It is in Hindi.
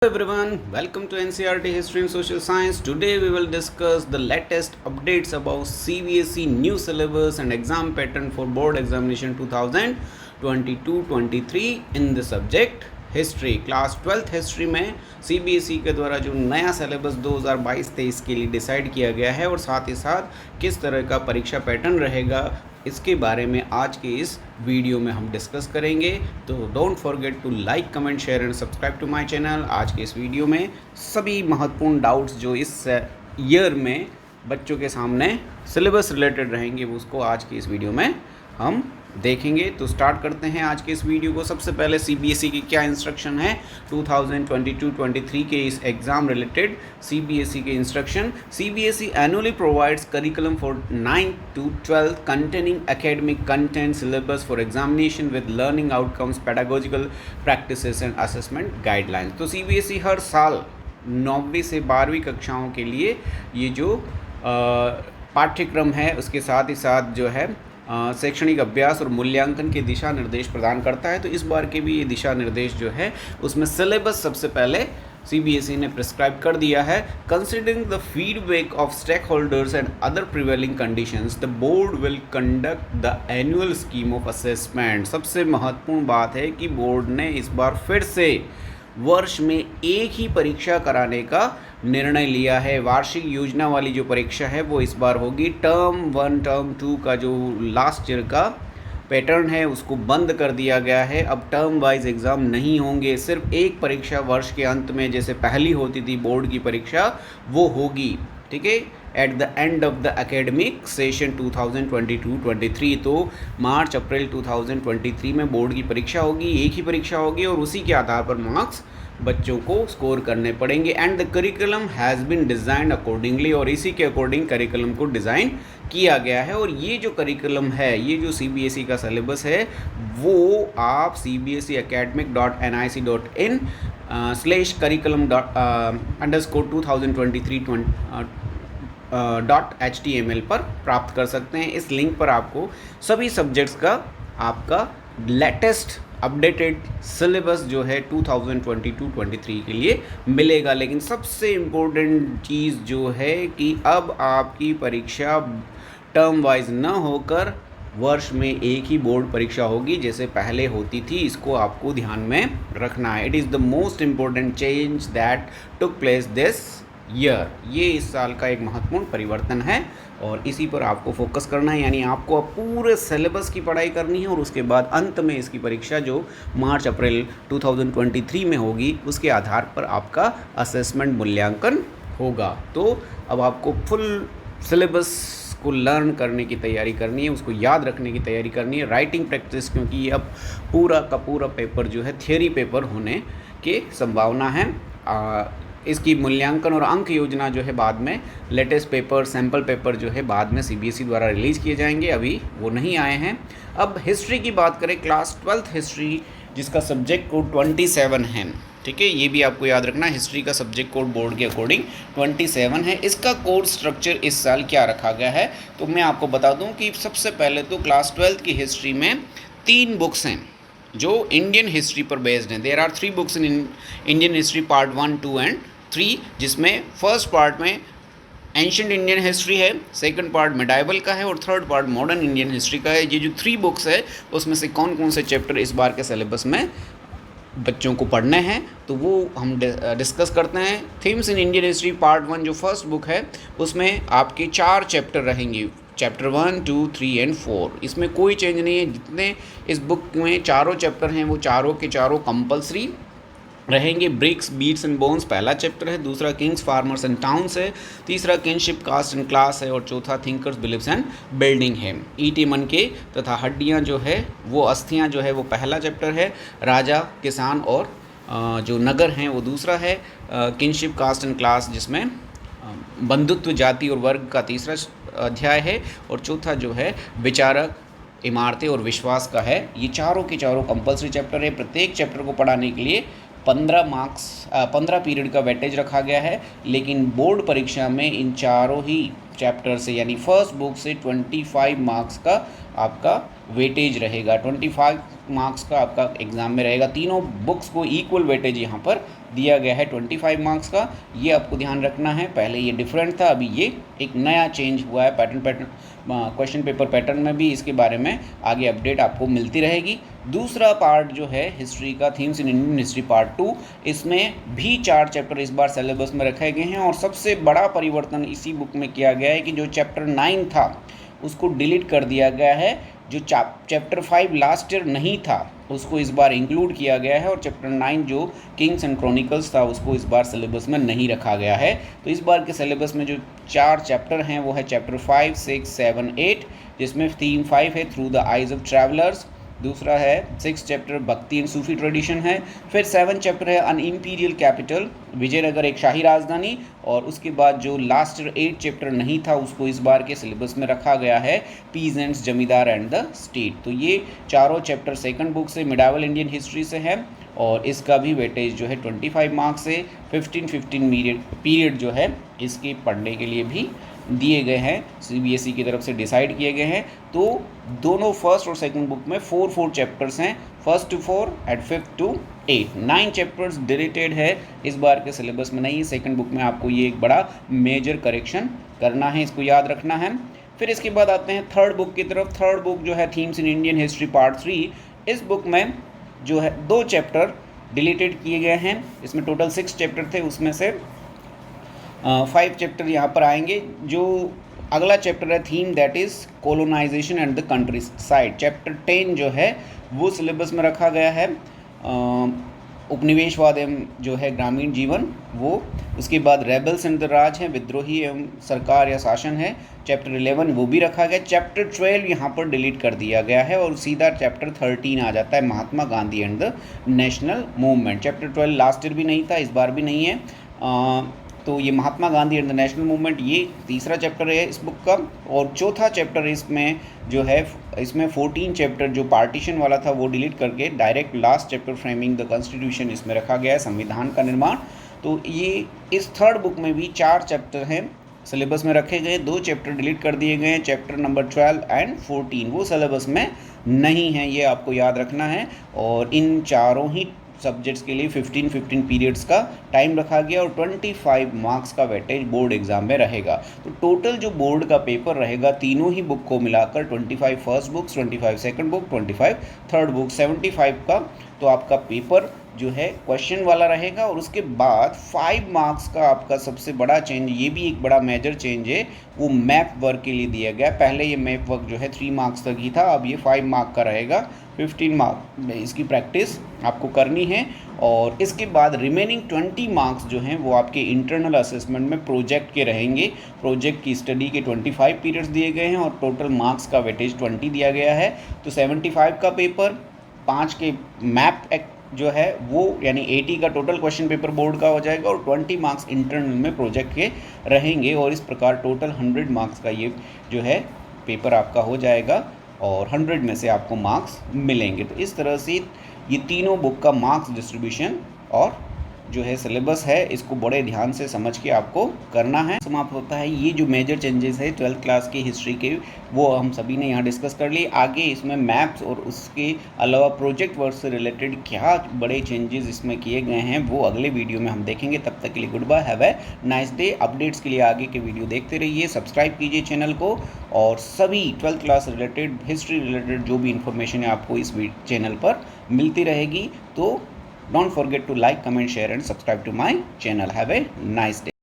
everyone, welcome to NCERT History and Social Science. Today we will discuss the latest updates about CBSE new syllabus and exam pattern for board examination 2022-23 in the subject history. Class 12th history में CBSE के द्वारा जो नया सिलेबस 2022-23 के लिए डिसाइड किया गया है और साथ ही साथ किस तरह का परीक्षा पैटर्न रहेगा इसके बारे में आज के इस वीडियो में हम डिस्कस करेंगे। तो don't forget to like, comment, share and subscribe to my channel. आज के इस वीडियो में सभी महत्वपूर्ण डाउट्स जो इस ईयर में बच्चों के सामने सिलेबस रिलेटेड रहेंगे वो उसको आज के इस वीडियो में हम देखेंगे। तो स्टार्ट करते हैं आज के इस वीडियो को। सबसे पहले CBSE की क्या इंस्ट्रक्शन है 2022-23 के इस एग्ज़ाम रिलेटेड CBSE के instruction. CBSE annually provides curriculum for 9th to 12th containing academic content syllabus for examination with learning outcomes, pedagogical practices and assessment guidelines। तो CBSE हर साल 9वीं से 12वीं कक्षाओं के लिए ये जो पाठ्यक्रम है उसके साथ ही साथ जो है शैक्षणिक अभ्यास और मूल्यांकन के दिशा निर्देश प्रदान करता है। तो इस बार के भी ये दिशा निर्देश जो है उसमें सिलेबस सबसे पहले CBSE ने प्रिस्क्राइब कर दिया है। Considering the feedback of stakeholders and other prevailing conditions the board will conduct the annual scheme of assessment. सबसे महत्वपूर्ण बात है कि बोर्ड ने इस बार फिर से वर्ष में एक ही परीक्षा कराने का निर्णय लिया है। वार्षिक योजना वाली जो परीक्षा है वो इस बार होगी। टर्म 1 टर्म 2 का जो लास्ट ईयर का पैटर्न है उसको बंद कर दिया गया है। अब टर्म वाइज एग्ज़ाम नहीं होंगे, सिर्फ एक परीक्षा वर्ष के अंत में जैसे पहली होती थी बोर्ड की परीक्षा वो होगी, ठीक है, at the end of the academic session 2022-23। तो मार्च अप्रैल 2023 में बोर्ड की परीक्षा होगी, एक ही परीक्षा होगी और उसी के आधार पर मार्क्स बच्चों को स्कोर करने पड़ेंगे। And the curriculum has been designed accordingly, और इसी के अकॉर्डिंग करिकुलम को डिज़ाइन किया गया है। और ये जो करिकुलम है, ये जो CBSE का सिलेबस है वो आप cbsecademic.nic.in/curriculum_2023.html पर प्राप्त कर सकते हैं। इस लिंक पर आपको सभी सब्जेक्ट्स का आपका लेटेस्ट अपडेटेड सिलेबस जो है 2022-23 के लिए मिलेगा। लेकिन सबसे इम्पोर्टेंट चीज़ जो है कि अब आपकी परीक्षा टर्म वाइज न होकर वर्ष में एक ही बोर्ड परीक्षा होगी जैसे पहले होती थी। इसको आपको ध्यान में रखना है। It is the most important change that took place this year. ये इस साल का एक महत्वपूर्ण परिवर्तन है और इसी पर आपको फोकस करना है। यानी आपको अब पूरे सिलेबस की पढ़ाई करनी है और उसके बाद अंत में इसकी परीक्षा जो मार्च अप्रैल 2023 में होगी उसके आधार पर आपका असेसमेंट मूल्यांकन होगा। तो अब आपको फुल सिलेबस को लर्न करने की तैयारी करनी है, उसको याद रखने की तैयारी करनी है। राइटिंग प्रैक्टिस, क्योंकि ये अब पूरा का पूरा पेपर जो है थियरी पेपर होने के संभावना है। इसकी मूल्यांकन और अंक योजना जो है बाद में, लेटेस्ट पेपर, सैम्पल पेपर जो है बाद में CBSE द्वारा रिलीज़ किए जाएंगे, अभी वो नहीं आए हैं। अब हिस्ट्री की बात करें, क्लास 12th हिस्ट्री जिसका सब्जेक्ट कोड 27 है, ठीक है, ये भी आपको याद रखना। हिस्ट्री का सब्जेक्ट कोड बोर्ड के अकॉर्डिंग 27 है। इसका कोर्स स्ट्रक्चर इस साल क्या रखा गया है तो मैं आपको बता दूं कि सबसे पहले तो क्लास 12th की हिस्ट्री में 3 बुक्स हैं जो इंडियन हिस्ट्री पर बेस्ड हैं। There are 3 books in Indian history, part 1, 2 and 3, जिसमें फर्स्ट पार्ट में एंशिएंट इंडियन हिस्ट्री है, सेकंड पार्ट मिडाइवल का है और third part modern Indian history का है। ये जो 3 बुक्स है उसमें से कौन कौन से चैप्टर इस बार के सिलेबस में बच्चों को पढ़ने हैं तो वो हम डिस्कस करते हैं। थीम्स इन इंडियन हिस्ट्री पार्ट 1 जो फर्स्ट बुक है उसमें आपके 4 चैप्टर रहेंगे, चैप्टर 1, 2, 3 एंड 4। इसमें कोई चेंज नहीं है। जितने इस बुक में चारों चैप्टर हैं वो चारों के चारों कंपलसरी रहेंगे। ब्रिक्स, बीट्स एंड बोन्स पहला चैप्टर है, दूसरा किंग्स, फार्मर्स एंड टाउन्स है, तीसरा किनशिप, कास्ट एंड क्लास है और चौथा थिंकर्स, बिलीव्स एंड बिल्डिंग है। ईटे, मन के तथा हड्डियां जो है वो, अस्थियां जो है वो पहला चैप्टर है। राजा, किसान और जो नगर हैं वो दूसरा है। किनशिप, कास्ट एंड क्लास जिसमें बंधुत्व, जाति और वर्ग का तीसरा अध्याय है और चौथा जो है विचारक, इमारतें और विश्वास का है। ये चारों के चारों कंपलसरी चैप्टर है। प्रत्येक चैप्टर को पढ़ाने के लिए 15 पीरियड का वेटेज रखा गया है। लेकिन बोर्ड परीक्षा में इन चारों ही चैप्टर से यानी फर्स्ट बुक से 25 मार्क्स का आपका वेटेज रहेगा। 25 मार्क्स का आपका एग्ज़ाम में रहेगा। तीनों बुक्स को इक्वल वेटेज यहाँ पर दिया गया है 25 मार्क्स का। ये आपको ध्यान रखना है। पहले ये डिफरेंट था, अभी ये एक नया चेंज हुआ है पैटर्न क्वेश्चन पेपर पैटर्न में भी। इसके बारे में आगे अपडेट आपको मिलती रहेगी। दूसरा पार्ट जो है हिस्ट्री का, थीम्स इन इंडियन हिस्ट्री पार्ट 2, इसमें भी 4 चैप्टर इस बार सिलेबस में रखे गए हैं। और सबसे बड़ा परिवर्तन इसी बुक में किया गया है कि जो चैप्टर 9 था उसको डिलीट कर दिया गया है। जो चैप्टर 5 लास्ट ईयर नहीं था उसको इस बार इंक्लूड किया गया है, और चैप्टर 9 जो किंग्स एंड क्रॉनिकल्स था उसको इस बार सिलेबस में नहीं रखा गया है। तो इस बार के सिलेबस में जो 4 चैप्टर हैं वो है चैप्टर 5, 6, 7, 8, जिसमें थीम 5 है through the eyes of travellers. दूसरा है 6 चैप्टर भक्ति एंड सूफी ट्रेडिशन है। फिर 7 चैप्टर है अन इम्पीरियल कैपिटल, विजयनगर एक शाही राजधानी। और उसके बाद जो लास्ट 8 चैप्टर नहीं था उसको इस बार के सिलेबस में रखा गया है, पीजेंट्स, जमींदार एंड द स्टेट। तो ये चारों चैप्टर सेकंड बुक से, मिडावल इंडियन हिस्ट्री से है, और इसका भी वेटेज जो है 25 मार्क्स से 15 पीरियड जो है इसके पढ़ने के लिए भी दिए गए हैं, CBSE की तरफ से डिसाइड किए गए हैं। तो दोनों फर्स्ट और सेकंड बुक में 4 चैप्टर्स हैं, 1 to 4 and 5 to 8। 9 chapters deleted है, इस बार के सिलेबस में नहीं है। सेकंड बुक में आपको ये एक बड़ा मेजर करेक्शन करना है, इसको याद रखना है। फिर इसके बाद आते हैं थर्ड बुक की तरफ। थर्ड बुक जो है थीम्स इन इंडियन हिस्ट्री पार्ट 3, इस बुक में जो है 2 चैप्टर डिलीटेड किए गए हैं। इसमें टोटल 6 चैप्टर थे, उसमें से 5 चैप्टर यहाँ पर आएंगे। जो अगला चैप्टर है theme that is colonisation and the countryside, chapter 10 जो है वो सिलेबस में रखा गया है। उपनिवेशवाद एवं जो है ग्रामीण जीवन वो। उसके बाद रेबल्स एंड द राज है, विद्रोही एवं सरकार या शासन है, चैप्टर 11 वो भी रखा गया। चैप्टर 12 यहाँ पर डिलीट कर दिया गया है और सीधा चैप्टर 13 आ जाता है, Mahatma Gandhi and the national movement. Chapter 12 last year भी नहीं था, इस बार भी नहीं है। तो ये Mahatma Gandhi and the national movement ये तीसरा चैप्टर है इस बुक का। और चौथा चैप्टर इसमें जो है, इसमें 14 चैप्टर जो पार्टीशन वाला था वो डिलीट करके direct last chapter framing the constitution इसमें रखा गया है, संविधान का निर्माण। तो ये इस थर्ड बुक में भी 4 चैप्टर हैं सिलेबस में रखे गए, 2 चैप्टर डिलीट कर दिए गए हैं, चैप्टर नंबर 12 एंड 14 वो सिलेबस में नहीं है, ये आपको याद रखना है। और इन चारों ही सब्जेक्ट्स के लिए 15 पीरियड्स का टाइम रखा गया और 25 मार्क्स का वेटेज बोर्ड एग्जाम में रहेगा। तो टोटल जो बोर्ड का पेपर रहेगा तीनों ही बुक को मिलाकर 25 first book, 25 second book, 25 third book, 75 का तो आपका पेपर जो है क्वेश्चन वाला रहेगा। और उसके बाद 5 मार्क्स का आपका सबसे बड़ा चेंज, ये भी एक बड़ा मेजर चेंज है, वो मैप वर्क के लिए दिया गया। पहले ये मैप वर्क जो है 3 मार्क्स तक ही था, अब ये 5 मार्क का रहेगा। 15 मार्क में इसकी प्रैक्टिस आपको करनी है। और इसके बाद रिमेनिंग 20 मार्क्स जो हैं वो आपके इंटरनल असेसमेंट में प्रोजेक्ट के रहेंगे। प्रोजेक्ट की स्टडी के 25 पीरियड्स दिए गए हैं और टोटल मार्क्स का वेटेज 20 दिया गया है। तो 75 का पेपर, 5 के मैप जो है वो यानी 80 का टोटल क्वेश्चन पेपर बोर्ड का हो जाएगा और 20 मार्क्स इंटरनल में प्रोजेक्ट के रहेंगे। और इस प्रकार टोटल 100 मार्क्स का ये जो है पेपर आपका हो जाएगा और 100 में से आपको मार्क्स मिलेंगे। तो इस तरह से ये तीनों बुक का मार्क्स डिस्ट्रीब्यूशन और जो है सिलेबस है इसको बड़े ध्यान से समझ के आपको करना है। समाप्त होता है ये जो मेजर चेंजेस है 12th क्लास की हिस्ट्री के, वो हम सभी ने यहाँ डिस्कस कर लिए। आगे इसमें मैप्स और उसके अलावा प्रोजेक्ट वर्क से रिलेटेड क्या बड़े चेंजेस इसमें किए गए हैं वो अगले वीडियो में हम देखेंगे। तब तक के लिए goodbye, have a nice day. Updates के लिए आगे के वीडियो देखते रहिए, सब्सक्राइब कीजिए चैनल को और सभी 12th class related, history related जो भी इंफॉर्मेशन है आपको इस चैनल पर मिलती रहेगी। तो don't forget to like, comment, share and subscribe to my channel. Have a nice day.